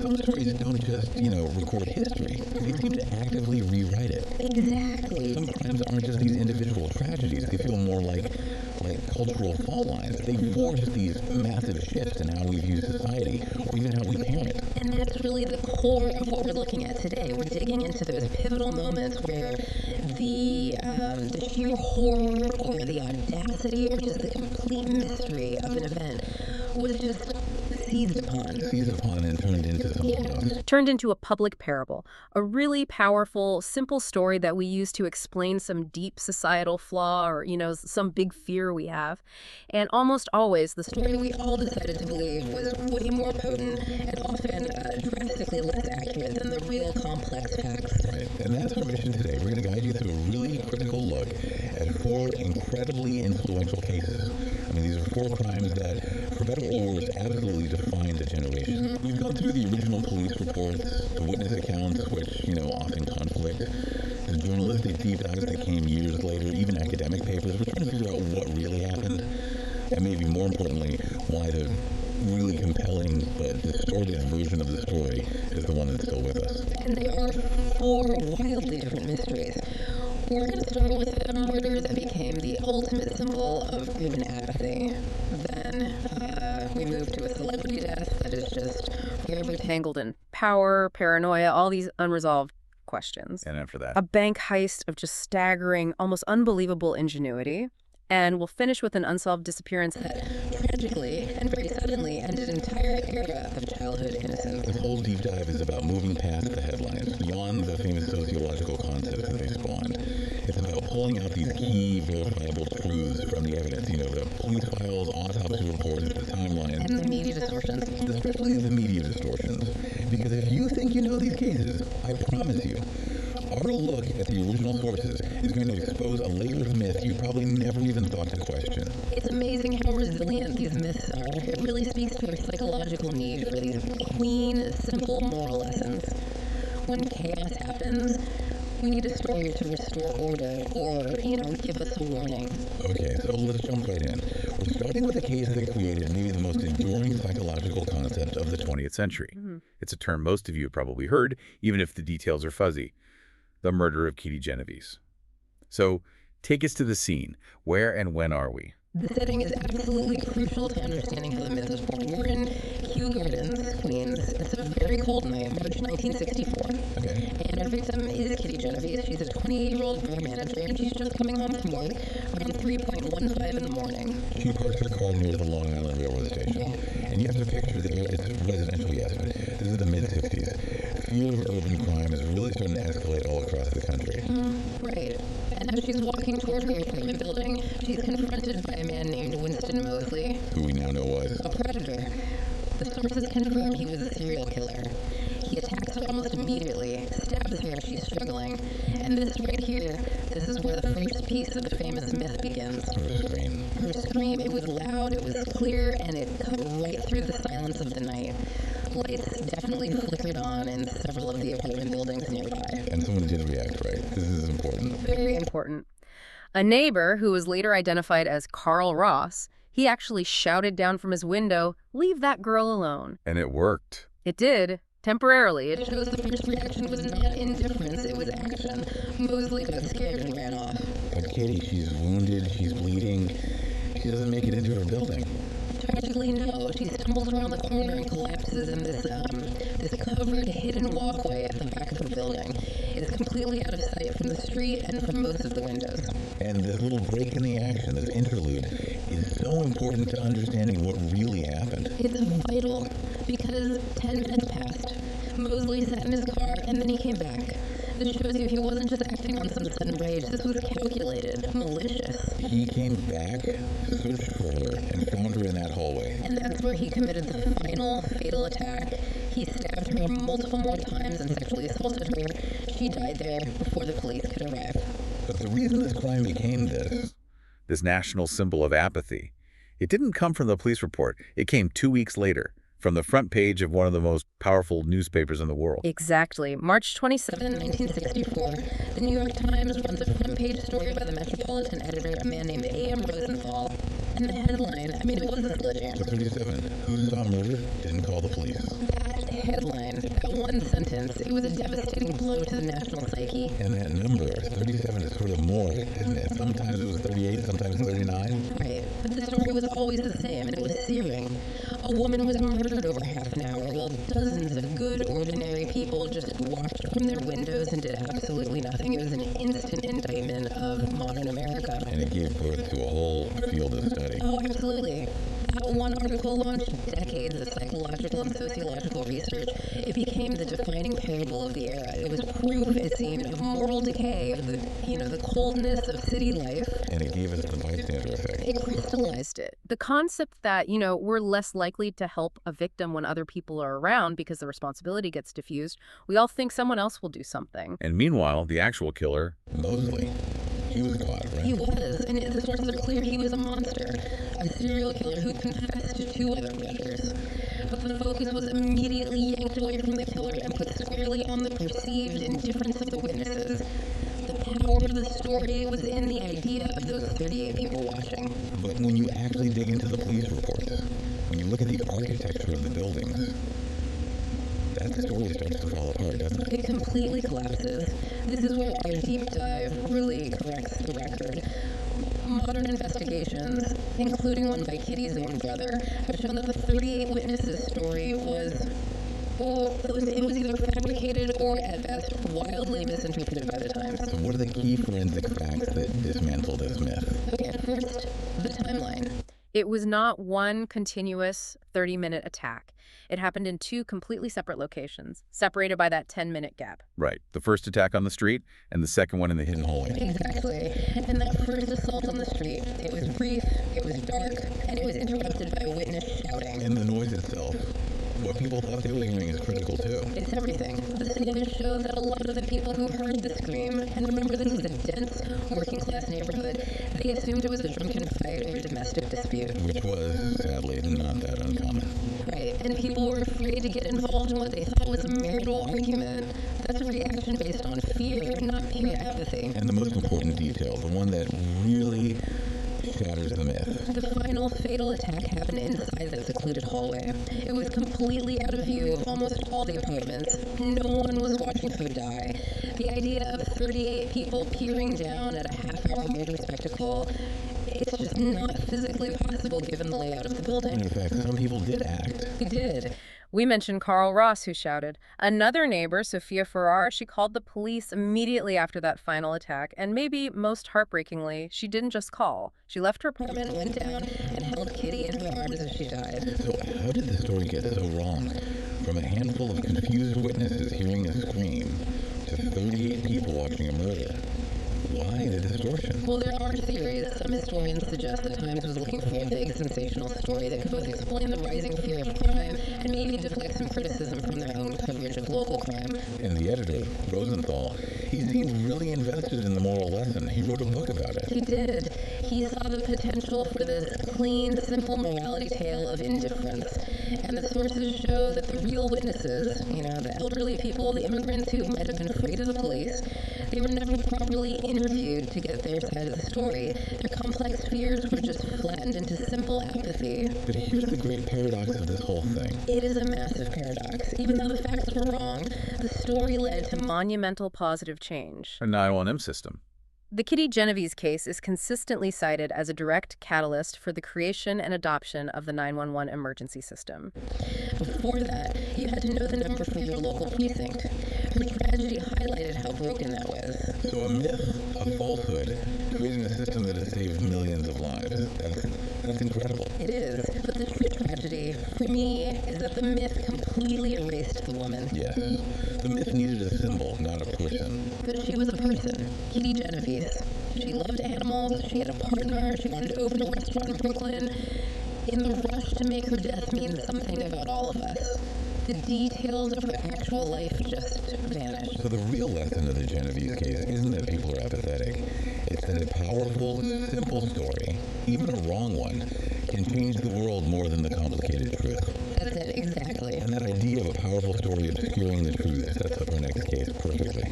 some stories don't just, record history. They seem to actively rewrite it. Exactly. Some crimes aren't just these individual tragedies. They feel more like cultural fault lines. They force these massive shifts in how we view society, or even how we parent. And that's really the core of what we're looking at today. We're digging into those pivotal moments where the sheer horror or the audacity or just the complete mystery of an event was just seized upon And turned into something else. Turned into a public parable, a really powerful, simple story that we use to explain some deep societal flaw or, some big fear we have. And almost always the story we all decided to believe was way more potent and often drastically less accurate than the real complex facts. Right. And that's our mission today. We're going to guide you through a really critical look at 4 incredibly influential cases. I mean, these are 4 crimes that, for better or worse, absolutely defined a generation. We've gone through the original police reports, the witness accounts, which, often conflict, the journalistic deep dives that came years later, even academic papers. We're trying to figure out what really happened, and maybe more importantly, why the really compelling but distorted version of the story is the one that's still with us. And they are 4 wildly different mysteries. We're going to start with a murder that became the ultimate symbol of human apathy. Then we move to a celebrity death that is just forever tangled in power, paranoia, all these unresolved questions. And after that, a bank heist of just staggering, almost unbelievable ingenuity. And we'll finish with an unsolved disappearance that tragically and very suddenly ended an entire era of childhood innocence. This whole deep dive is about moving past the headlines, beyond the famous sociological concepts that they spawned. It's about pulling out these key, verifiable truths from the evidence, the police files, autopsy reports, the timeline. And the media distortions. Especially the media distortions. Because if you think you know these cases, I promise you, our look at the original sources is going to expose a layer of myth you probably never even thought to question. It's amazing how resilient these myths are. It really speaks to our psychological need for these clean, simple moral lessons. When chaos happens, we need a story to restore order or, give us a warning. Okay, so let's jump right in. We're starting with a case that created maybe the most enduring psychological concept of the 20th century. It's a term most of you have probably heard, even if the details are fuzzy. The murder of Kitty Genovese. So, take us to the scene. Where and when are we? The setting is absolutely crucial to understanding how the myth was born. We're in Kew Gardens, Queens. It's a very cold night, March 1964. Okay. And our victim is Kitty Genovese. She's a 28-year-old bar manager, and she's just coming home from work around 3:15 in the morning. She parks her car near the Long Island Railroad Station. Yeah. And you have to picture that it's residential, yes, but this is the mid-60s. Fear of urban crime is really starting to escalate all across the country. Right. And as she's walking toward her apartment building, she's confronted by a man named Winston Mosley, who we now know was a predator. The sources confirm he was a serial killer. He attacks her almost immediately, stabs her as she's struggling, and this right here, this is where the first piece of the famous myth begins. Her scream, it was loud, it was clear, and it cut right through the silence of the night. Lights definitely flickered on in several of the apartment buildings nearby. And someone did react, right? This is important. Very important. A neighbor, who was later identified as Carl Ross, he actually shouted down from his window, "Leave that girl alone." And it worked. It did. Temporarily. It shows the first reaction was not indifference, it was action. Mosley got scared and ran off. But Kitty, she's wounded, she's bleeding. She doesn't make it into her building. Tragically, no. She stumbles around the corner and collapses in this covered, hidden walkway at the back of the building. It is completely out of sight from the street and from most of the windows. And this little break in the action, this interlude, is so important to understanding what really happened. It's vital, because 10 minutes passed. Mosley sat in his car, and then he came back. This shows you he wasn't just acting on some sudden rage. This was calculated, malicious. He came back, searched for her, and found her in that hallway. And that's where he committed the final fatal attack. He stabbed her multiple more times and sexually assaulted her. She died there before the police could arrive. But the reason this crime became this national symbol of apathy, it didn't come from the police report. It came 2 weeks later, from the front page of one of the most powerful newspapers in the world. Exactly. March 27, 1964, the New York Times runs a front-page story by the Metropolitan editor, a man named A.M. Rosenthal. And the headline, it wasn't legit. So 37, who saw murder didn't call the police. That headline, that one sentence, it was a devastating blow to the national psyche. And that number, 37, is sort of more, isn't it? Sometimes it was 38, sometimes 39. Right, but the story was always the same, and it was searing. A woman was murdered over half an hour while dozens of good, ordinary people just watched from their windows and did absolutely nothing. It was an instant indictment of modern America. And it gave birth to a whole field of study. Oh, absolutely. That one article launched decades of psychological and sociological research. It became the defining parable of the era. It was proof, it seemed, of moral decay, of the coldness of city life. And it gave us the bystander effect. It crystallized it. The concept that, we're less likely to help a victim when other people are around because the responsibility gets diffused. We all think someone else will do something. And meanwhile, the actual killer, Mosley, he was caught, right? He was, and the sources are clear he was a monster, a serial killer who confessed to 2 other murders. But the focus was immediately yanked away from the killer and put squarely on the perceived indifference of the witnesses. The power of the story was in the idea of those 38 people watching. But when you actually dig into the police reports, when you look at the architecture of the buildings, that story starts to fall apart, doesn't it? It completely collapses. This is where our deep dive really corrects the record. Modern investigations, including one by Kitty's own brother, have shown that the 38 witnesses' story was it was either fabricated or, at best, wildly misinterpreted by the Times. So what are the key forensic facts that dismantle this myth? Okay, first, the timeline. It was not one continuous 30-minute attack. It happened in 2 completely separate locations, separated by that 10-minute gap. right, the first attack on the street and the second one in the hidden hallway. Exactly. And that first assault on the street, it was brief, it was dark, and it was interrupted by a witness shouting. And the noise itself, what people thought they were hearing is critical too. It's everything. The snippet showed that a lot of the people who heard the scream, and remember this was a dense, working-class neighborhood, they assumed it was a drunken fight or a domestic dispute. Which was, sadly, not that uncommon. Right, and people were afraid to get involved in what they thought was a marital argument. That's a reaction based on fear, not pure apathy. And the most important detail, the one that really shatters the myth. The final fatal attack happened inside that secluded hallway. It was completely out of view of almost all the apartments. No one was watching her die. The idea of 38 people peering down at a half-hour murder spectacle, it's just not physically possible given the layout of the building. In fact, some people did act. They did. We mentioned Carl Ross, who shouted. Another neighbor, Sophia Farrar, she called the police immediately after that final attack, and maybe most heartbreakingly, she didn't just call. She left her apartment, Went down and held Kitty in her arms as she died. So how did the story get so wrong? From a handful of confused witnesses hearing a scream to 38 people watching a murder. Why the distortion? Well, there are theories. Some historians suggest the Times was looking for a big, sensational story that could both explain the rising fear of crime and maybe deflect some criticism from their own coverage of local crime. And the editor, Rosenthal, he seemed really invested in the moral lesson. He wrote a book about it. He did. He saw the potential for this clean, simple morality tale of indifference. And the sources show that the real witnesses, the elderly people, the immigrants who might have been afraid of the police, they were never properly interviewed to get their side of the story. Their complex fears were just flattened into simple apathy. But here's the great paradox of this whole thing. It is a massive paradox. Even though the facts were wrong, the story led to monumental positive change. A 911 system. The Kitty Genovese case is consistently cited as a direct catalyst for the creation and adoption of the 911 emergency system. Before that, you had to know the number for your local precinct. Her tragedy highlighted how broken that was. So a myth, a falsehood, creating a system that has saved millions of lives. That's incredible. It is, but the true tragedy, for me, is that the myth completely erased the woman. Yes. The myth needed a symbol, not a person. But she was a person, Kitty Genovese. She loved animals, she had a partner, she wanted to open a restaurant in Brooklyn. In the rush to make her death mean something about all of us, the details of her actual life just vanished. So the real lesson of the Genovese case isn't that people are apathetic. It's that a powerful, simple story, even a wrong one, can change the world more than the complicated truth. That's it, exactly. And that idea of a powerful story obscuring the truth sets up our next case perfectly.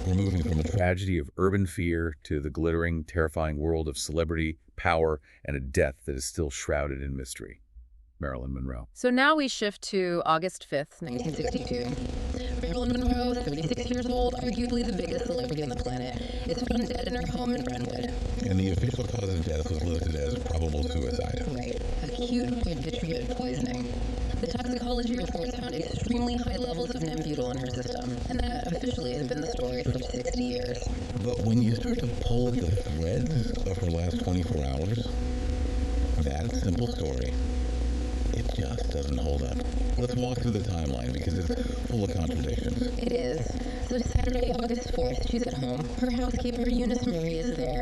We're moving from a Tragedy of urban fear to the glittering, terrifying world of celebrity, power, and a death that is still shrouded in mystery. Marilyn Monroe. So now we shift to August 5th, 1962. Marilyn Monroe, 36 years old, arguably the biggest celebrity on the planet, is found dead in her home in Brentwood. And the official cause of death was listed as probable suicide. Right. Acute barbiturates poisoning. The toxicology reports found extremely high levels of Nembutal in her system, and that officially has been the story for 60 years. But when you start to pull at the threads of her last 24 hours, that simple story, it just doesn't hold up. Let's walk through the timeline because it's full of contradictions. It is. So Saturday, August 4th, she's at home. Her housekeeper, Eunice Murray, is there.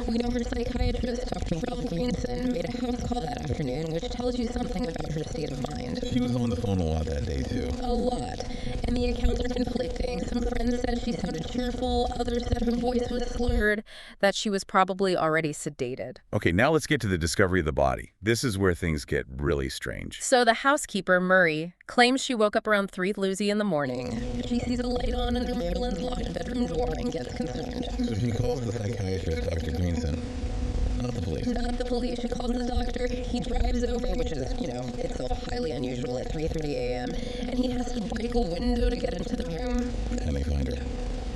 We know her psychiatrist, Dr. Ralph Greenson, made a house call that afternoon, which tells you something about her state of mind. She was on the phone a lot that day, too. A lot. And the accounts are conflicting. Some friends said she sounded cheerful. Others said her voice was slurred. that she was probably already sedated. Okay, now let's get to the discovery of the body. This is where things get really strange. So the housekeeper, Murray, claims she woke up around 3:30 in the morning. She sees a light on under Marilyn's locked bedroom door and gets concerned. So she calls the psychiatrist, Dr. Greenson. Not the police. Not the police. She calls the doctor. He drives over, which is, itself highly unusual at 3:30 a.m. And he has to break a window to get into the room. And they find her.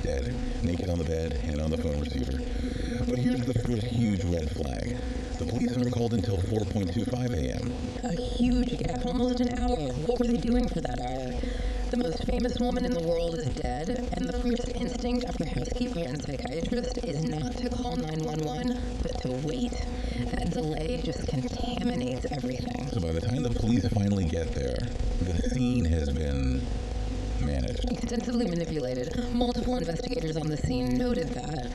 Dead. Naked on the bed and on the phone receiver. But here's the first huge red flag. The police aren't called until 4:25 a.m. A huge gap, almost an hour. What were they doing for that hour? The most famous woman in the world is dead, and the first instinct of her housekeeper and psychiatrist is not to call 911, but to wait. That delay just contaminates everything. So by the time the police finally get there, the scene has been managed. Extensively manipulated. Multiple investigators on the scene noted that.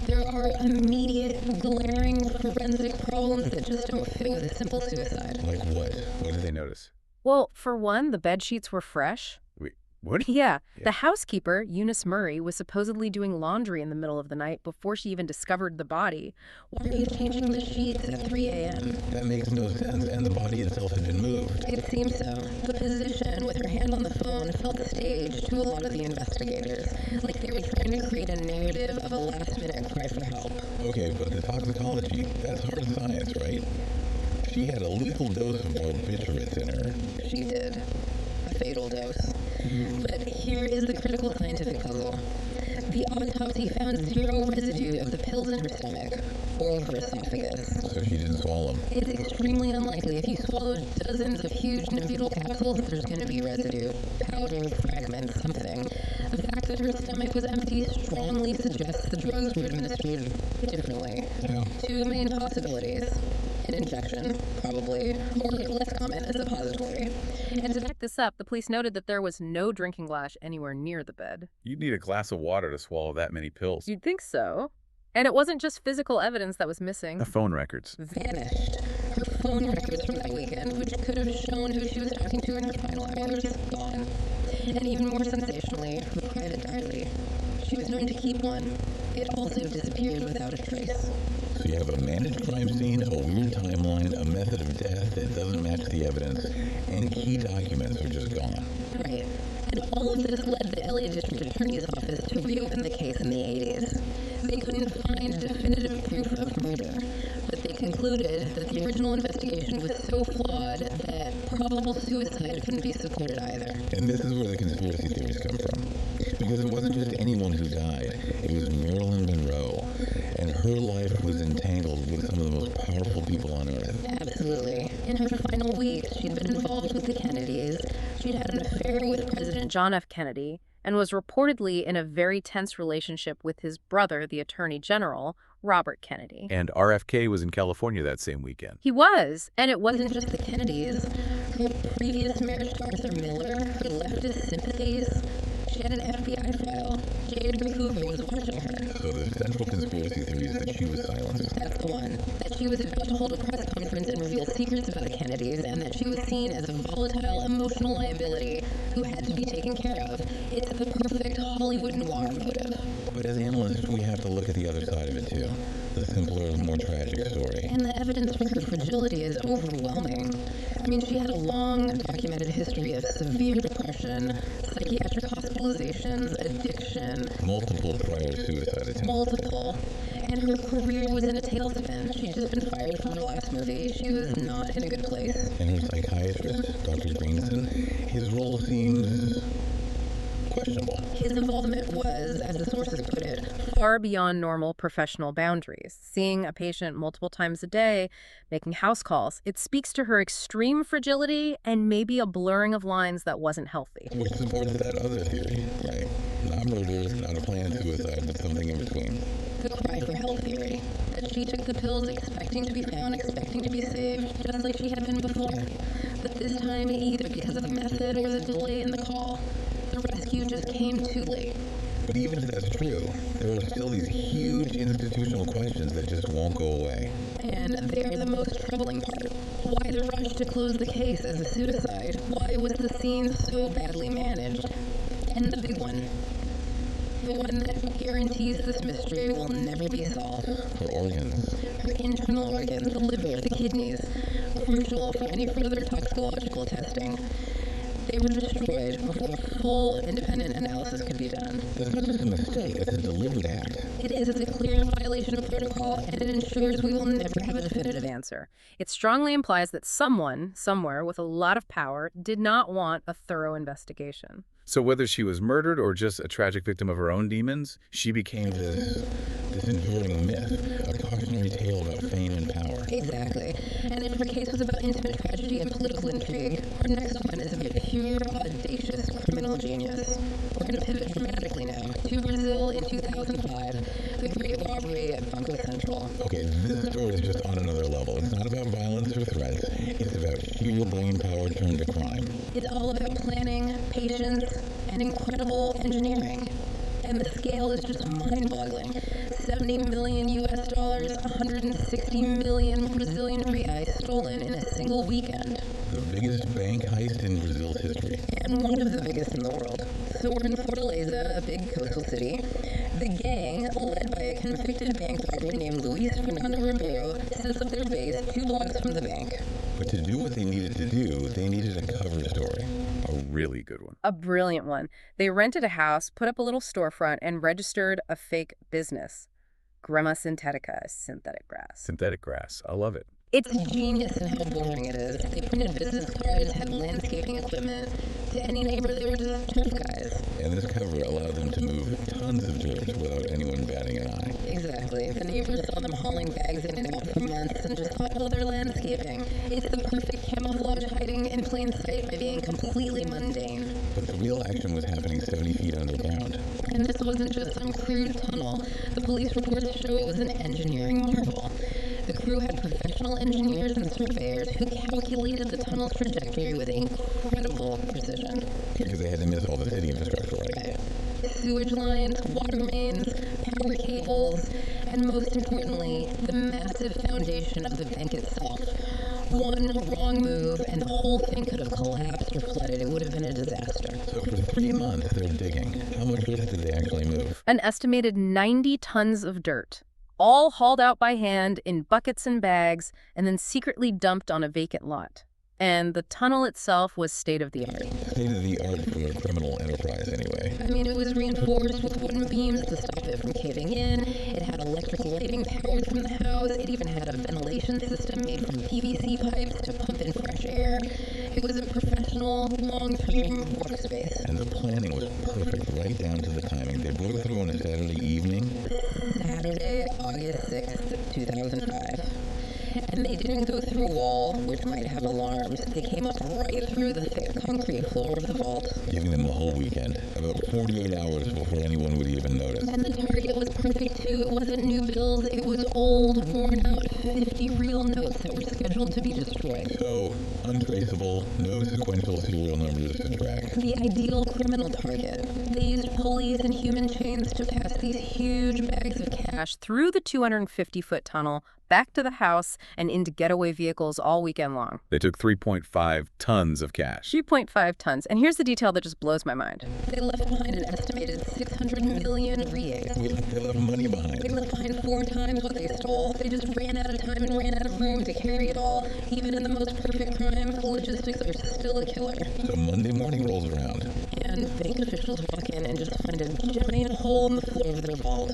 There are immediate, glaring forensic problems that just don't fit with a simple suicide. Like what? What did they notice? Well, for one, the bed sheets were fresh. Wait, what? Yeah, Yeah. the housekeeper, Eunice Murray, was supposedly doing laundry in the middle of the night before she even discovered the body. Why are you changing the sheets at 3 a.m.? That makes no sense, and the body itself had been moved. It seems so. The position, with her hand on the phone, felt staged to a lot of the investigators, like they were trying to create a narrative of a last-minute cry for help. Okay, but the toxicology, that's hard science, right? She had a lethal dose of barbiturates in her. She did. A fatal dose. But here is the critical scientific puzzle. The autopsy found zero residue of the pills in her stomach or her esophagus. So she didn't swallow them. It's extremely unlikely. If you swallow dozens of huge Nembutal capsules, there's going to be residue. Powder, fragments, something. The fact that her stomach was empty strongly suggests the drugs were administered differently. Yeah. Two main possibilities. An injection, probably, or less common, a suppository. And to back this up, the police noted that there was no drinking glass anywhere near the bed. You'd need a glass of water to swallow that many pills. You'd think so. And it wasn't just physical evidence that was missing. The phone records. Vanished. Her phone records from that weekend, which could have shown who she was talking to in her final hours, gone. And even more sensationally, her private diary. She was known to keep one. It also disappeared without a trace. So you have a managed crime scene, a weird timeline, a method of death that doesn't match the evidence, and key documents are just gone. Right. And all of this led the LA District Attorney's Office to reopen the case in the 80s. They couldn't find definitive proof of murder, but they concluded that the original investigation was so flawed that probable suicide couldn't be supported either. And this is where the conspiracy theories come from. Because it wasn't just anyone who died, it was Marilyn Monroe. And her life was entangled with some of the most powerful people on earth. Absolutely. In her final weeks, she'd been involved with the Kennedys. She'd had an affair with President John F. Kennedy, and was reportedly in a very tense relationship with his brother, the Attorney General, Robert Kennedy. And RFK was in California that same weekend. He was, and it wasn't wasn't just the Kennedys. Her previous marriage to Arthur Miller, her leftist sympathies. She had an FBI file. J. Edgar Hoover was watching her. So the central conspiracy theory is that she was silenced. That's the one. That she was about to hold a press conference and reveal secrets about the Kennedys, and that she was seen as a volatile, emotional liability who had to be taken care of. It's the perfect Hollywood noir motive. But as analysts, we have to look at the other side of it too. The simpler, more tragic story. And the evidence for her fragility is overwhelming. I mean, she had a long, documented history of severe depression, psychiatric hospitalizations, addiction, Multiple prior suicide attempts. multiple. And her career was in a tailspin. She'd just been fired from her last movie. She was not in a good place. And her psychiatrist, Dr. Greenson, his role seems questionable. His involvement was, as the sources put it, Far beyond normal professional boundaries. Seeing a patient multiple times a day, making house calls, it speaks to her extreme fragility and maybe a blurring of lines that wasn't healthy. Which supports that other theory, right? Not murder, not a planned suicide, but something in between. the cry for help theory. That she took the pills expecting to be found, expecting to be saved, just like she had been before. But this time, either because of the method or the delay in the call, the rescue just came too late. But even if that's true, there are still these huge institutional questions that just won't go away. And they're the most troubling part. Why the rush to close the case as a suicide? Why was the scene so badly managed? And the big one. The one that guarantees this mystery will never be solved. Her organs. Her internal organs, the liver, the kidneys, crucial for any further toxicological testing. They were destroyed before a full independent analysis could be done. That's not just a mistake, it's a deliberate act. It is a clear violation of protocol, and it ensures we will never have a definitive Answer. It strongly implies that someone, somewhere, with a lot of power, did not want a thorough investigation. So whether she was murdered or just a tragic victim of her own demons, she became This enduring myth, a cautionary tale about fame and power. Exactly. And if her case was about intimate tragedy and political intrigue, our next one is about pure, audacious criminal genius. We're going to pivot dramatically now to Brazil in 2005, the great robbery at Banco Central. Okay, this story is just on another level. It's not about violence or threats. It's about sheer brain power turned to crime. It's all about planning, patience, and incredible engineering. And the scale is just mind-boggling. 70 million US dollars, 160 million Brazilian reais stolen in a single weekend. The biggest bank heist in Brazil's history. And one of the biggest in the world. So we're in Fortaleza, a big coastal city. The gang, led by a convicted bank robber named Luis Fernando Ribeiro, sets up their base 2 blocks from the bank. But to do what they needed to do, they needed a cover story. a really good one. A brilliant one. They rented a house, put up a little storefront, and registered a fake business. Grama Synthetica, synthetic grass. Synthetic grass. I love it. It's genius in how boring it is. They printed business cards, had landscaping equipment. To any neighbor, they were just turf guys. And this cover allowed them to move tons of dirt without anyone batting an eye. Exactly. The neighbors saw them hauling bags in and out for months and just thought, oh, they're landscaping. It's the perfect camouflage hiding in plain sight by being completely mundane. But the real action was happening 70 feet underground. And this wasn't just some crude tunnel. The police reports show it was an engineering marvel. The crew had professional engineers and surveyors who calculated the tunnel's trajectory with incredible precision. Because they had to miss all the city infrastructure, right? Sewage lines, water mains, power cables, and most importantly, the massive foundation of the bank itself. One wrong move and the whole thing could have collapsed or flooded. It would have been a disaster. So for 3 months, they're digging. How much dirt did they actually move? An estimated 90 tons of dirt, all hauled out by hand in buckets and bags, and then secretly dumped on a vacant lot. And the tunnel itself was state-of-the-art. State of the art for a criminal enterprise, anyway. I mean, it was reinforced with wooden beams to stop it from caving in. It had electric lighting powered from the house. It even had a ventilation system made from PVC pipes to pump in fresh air. It was a professional, long-term workspace. And the planning was perfect right down to the timing. They broke through on a Saturday evening. Saturday, August 6th, 2005. And they didn't go through a wall, which might have alarms. They came up right through the thick concrete floor of the vault. Giving them the whole weekend, about 48 hours before anyone would even notice. And the target was perfect too. It wasn't new bills, it was old, worn out 50 real notes that were scheduled to be destroyed. So, untraceable, no sequential serial numbers to track. The ideal criminal target. They used pulleys and human chains to pass these huge bags of cash. Through the 250-foot tunnel, back to the house, and into getaway vehicles all weekend long. They took 3.5 tons of cash. 2.5 tons. And here's the detail that just blows my mind. They left behind an estimated 600 million reais. They left money They behind. left behind 4 times what they stole. They just ran out of time and ran out of room to carry it all. Even in the most perfect crime, logistics are still a killer. So Monday morning rolls around. And bank officials walk in and just find a giant hole in the floor of their vault.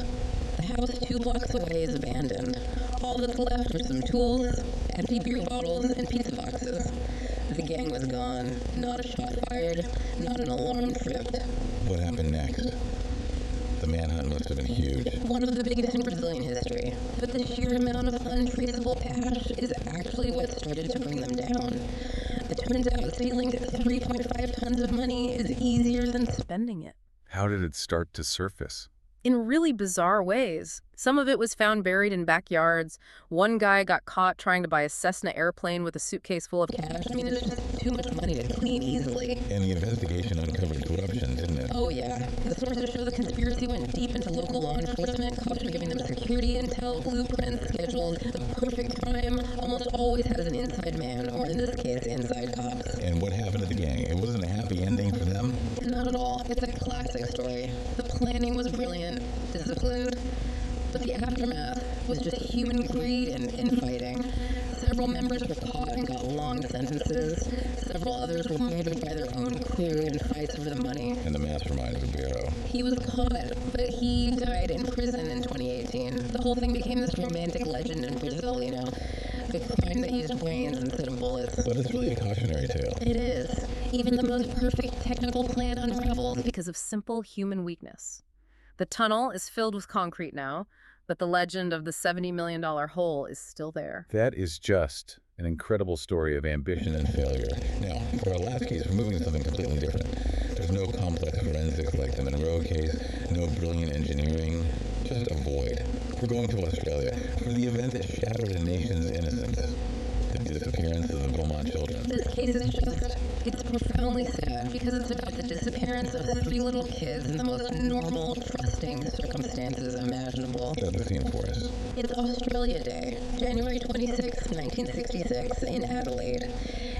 The The house 2 blocks away is abandoned. All that's left are some tools, empty beer bottles, and pizza boxes. The gang was gone. Not a shot fired, not an alarm tripped. What happened next? The manhunt must have been huge. One of the biggest in Brazilian history. But the sheer amount of untraceable cash is actually what started to bring them down. It turns out stealing 3.5 tons of money is easier than Spending it. How did it start to surface? In really bizarre ways. Some of it was found buried in backyards. One guy got caught trying to buy a Cessna airplane with a suitcase full of cash. I mean, there's just too much money to clean easily. And the investigation uncovered corruption, didn't it? Oh, yeah. The sources show the conspiracy went deep into local law enforcement. Cops were giving them security intel, blueprints, schedules. The perfect crime almost always has an inside man, or in this case, inside cops. And what happened to the gang? It wasn't a happy ending for them? Not at all. It's a classic story. The planning was brilliant, disciplined, but the aftermath was just human greed and infighting. Several members were caught and got long sentences. Several others were murdered by their own crew in fights over the money. And the mastermind of the Bureau. He was caught, but he died in prison in 2018. The whole thing became this romantic legend in Brazil, you know. The crime that used brains instead of bullets. But it's really a cautionary tale. It is. Even the most perfect technical plan unraveled because of simple human weakness. The tunnel is filled with concrete now, but the legend of the $70 million hole is still there. That is just an incredible story of ambition And failure. Now, for our last case, we're moving to something completely different. There's no complex forensics like the Monroe case, no brilliant engineering, just a void. We're going to Australia for the event that shattered a nation's innocence. The disappearance of the Beaumont children. This case is just, it's profoundly sad because it's about the disappearance of 3 little kids in the most normal, trusting circumstances imaginable. Set the scene for us. It's Australia Day, January 26, 1966, in Adelaide.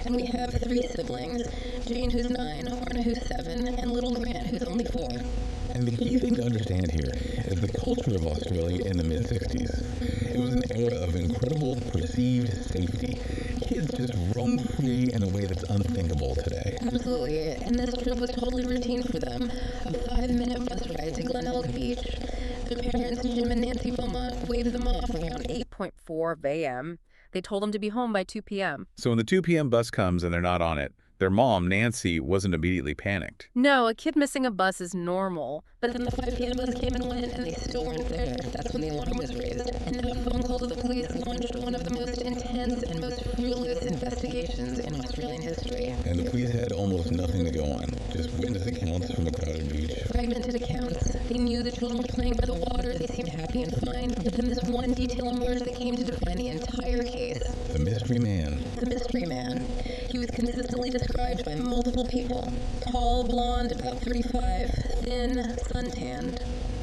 And we have 3 siblings, Jane who's 9, Arna who's 7, and little Grant who's only 4. And the key thing to understand here is the culture of Australia in the mid-60s. It was an era of incredible perceived safety. Kids just roam free in a way that's unthinkable today. Absolutely, and this trip was totally routine for them. A 5-minute bus ride to Glenelg Beach. Their parents, Jim and Nancy Beaumont, waved them off around 8:04 a.m. They told them to be home by 2 p.m. So when the 2 p.m. bus comes and they're not on it, their mom, Nancy, wasn't immediately panicked. No, a kid missing a bus is normal. But then the 5 p.m. bus came and went, and they still weren't there. That's when the alarm was raised. And that phone call to the police launched one of the most intense and most fruitless investigations in Australian history. And the police had almost nothing to go on, just witness accounts from a crowded beach. Fragmented accounts. They knew the children were playing by the water. They seemed happy and fine. But then this one detail emerged that came to define the entire case. The mystery man. The mystery man. He was consistently described by multiple people. Tall, blonde, about 35, thin, suntanned.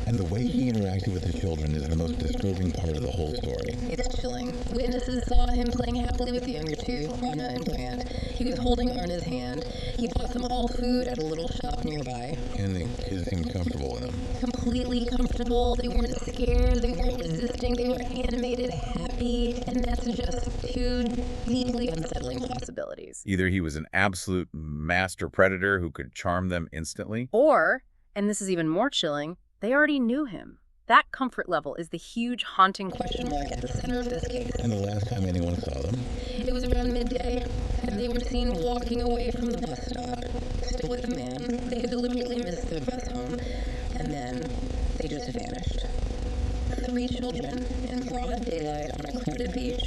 And the way he interacted with the children is the most disturbing part of the whole story. It's chilling. Witnesses saw him playing happily with the younger 2, Arna and Grant. He was holding Arna's hand. He bought them all food at a little shop nearby. And the kids seemed comfortable with him. Completely comfortable. They weren't scared. They weren't resisting. They were animated, happy. And that's just 2 deeply unsettling possibilities. Either he was an absolute master predator who could charm them instantly, Or, and this is even more chilling, they already knew him. That comfort level is the huge haunting Question mark at the center of this case. And the last time anyone saw them, It was around midday, and they were seen walking away from the bus stop, still with the man. They had deliberately missed their bus home, and then they just vanished. 3 children in broad daylight on a crowded beach,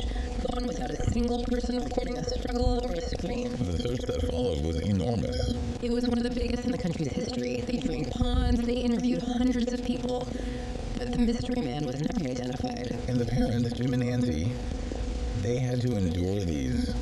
gone without a single person reporting a struggle or a scream. the search that followed was enormous. It was one of the biggest in the country's history. They drained ponds, they interviewed hundreds of people, but the mystery man was never identified. And the parents, Jim and Nancy, they had to endure these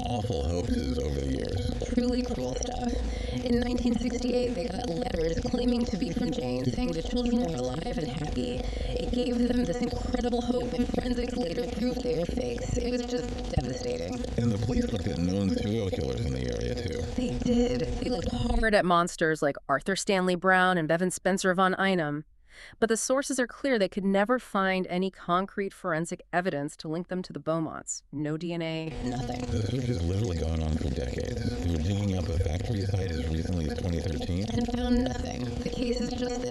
awful hoaxes over the years. Truly cruel stuff. In 1968, they got letters claiming to be from Jane, saying the children were alive and happy. It gave them this incredible hope, and forensics later proved they were fakes. It was just devastating. And the police looked at known serial killers in the area, too. They did. They looked hard. at monsters like Arthur Stanley Brown and Bevan Spencer von Einem. But the sources are clear they could never find any concrete forensic evidence to link them to the Beaumonts. No DNA. Nothing. The search has literally gone on for decades. They were digging up a factory site as recently as 2013. And found nothing. The case is just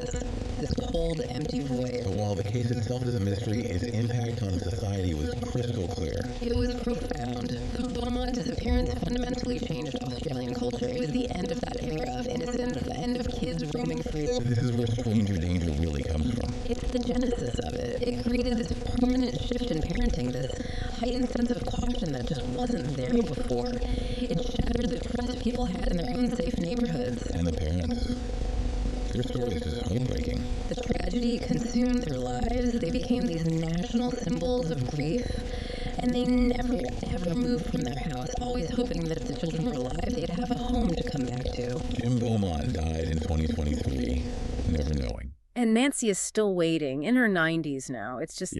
this cold, empty void. But while the case itself is a mystery, its impact on society was crystal clear. It was profound. The Beaumont disappearance fundamentally changed Australian culture. It was the end of that era of innocence, the end of kids roaming free. This is where stranger danger really comes from. It's the genesis of it. It created this permanent shift in parenting, this heightened sense of caution that just wasn't there before. It shattered the trust people had in their own safe neighborhoods. And the parents. Their story is just heartbreaking. The tragedy consumed their lives. They became these national symbols of grief. And they never, ever moved from their house, always hoping that if the children were alive, they'd have a home to come back to. Jim Beaumont died in 2023, never knowing. And Nancy is still waiting, in her 90s now. It's just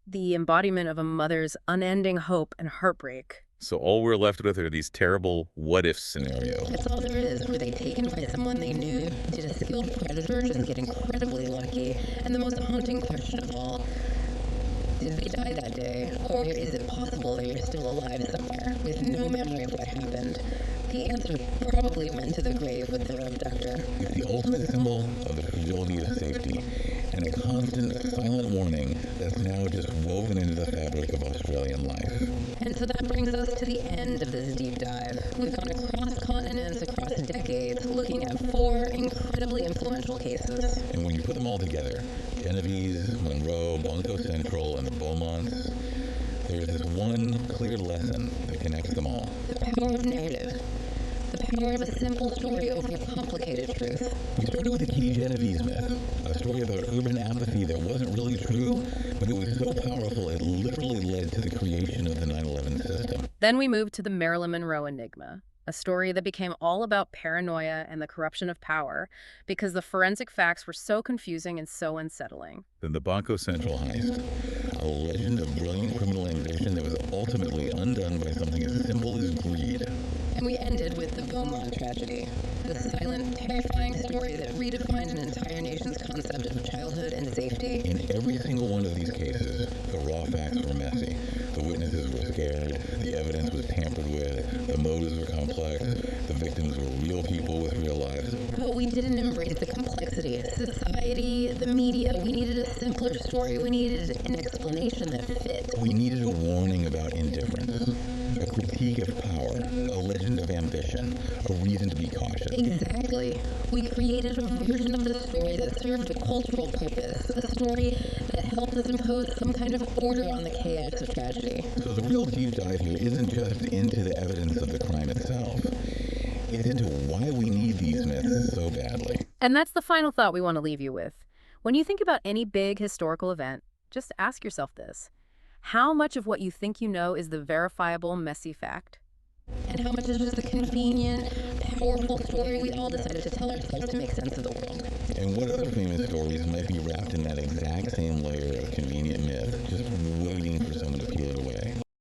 the embodiment of a mother's unending hope and heartbreak. So all we're left with are these terrible what-if scenarios. That's all there is. Were they taken by someone they knew? Did a skilled predator just get incredibly lucky? And the most haunting question of all, did they die that day? Or is it possible they are still alive somewhere with no memory of what happened? The answer probably went to the grave with their abductor. It's the ultimate symbol of the fragility of safety and a constant silent warning that's now just woven into the fabric of Australian life. And so that brings us to the end of this deep dive. We've gone across continents, across decades, looking at 4 incredibly influential cases. And when you put them all together, Genovese, Monroe, Blanco Central, and the Beaumonts, there's this one clear lesson that connects them all. The power of narrative. The power of a simple story over a complicated truth. We started with the Kitty Genovese myth, a story about urban apathy that wasn't really true, but it was so powerful it literally led to the creation of the 9/11 system. Then we moved to the Marilyn Monroe enigma, a story that became all about paranoia and the corruption of power because the forensic facts were so confusing and so unsettling. Then the Blanco Central heist, a legend of brilliant criminal ambition that was ultimately undone by something as simple as greed. And we ended with the Beaumont tragedy, the silent, terrifying story that redefined an entire nation's concept of childhood and safety. In every single one of these cases, the raw facts were messy. The witnesses were scared, the evidence was tampered with, the motives were complex, the victims were real people with real lives. But we didn't embrace the complexity. Society, the media, we needed a simpler story. We needed an explanation that fit. We needed a warning about indifference, a critique of power, a legend of ambition, a reason to be cautious. Exactly. We created a version of the story that served a cultural purpose, a story that helped us impose some kind of order on the chaos of tragedy. So the real deep dive here isn't just into the evidence of the crime itself. It's into why we need these myths so badly. And that's the final thought we want to leave you with. When you think about any big historical event, just ask yourself this. How much of what you think you know is the verifiable, messy fact? And how much is just a convenient, powerful story we all decided to tell ourselves to make sense of the world? And what other famous stories might be wrapped in that exact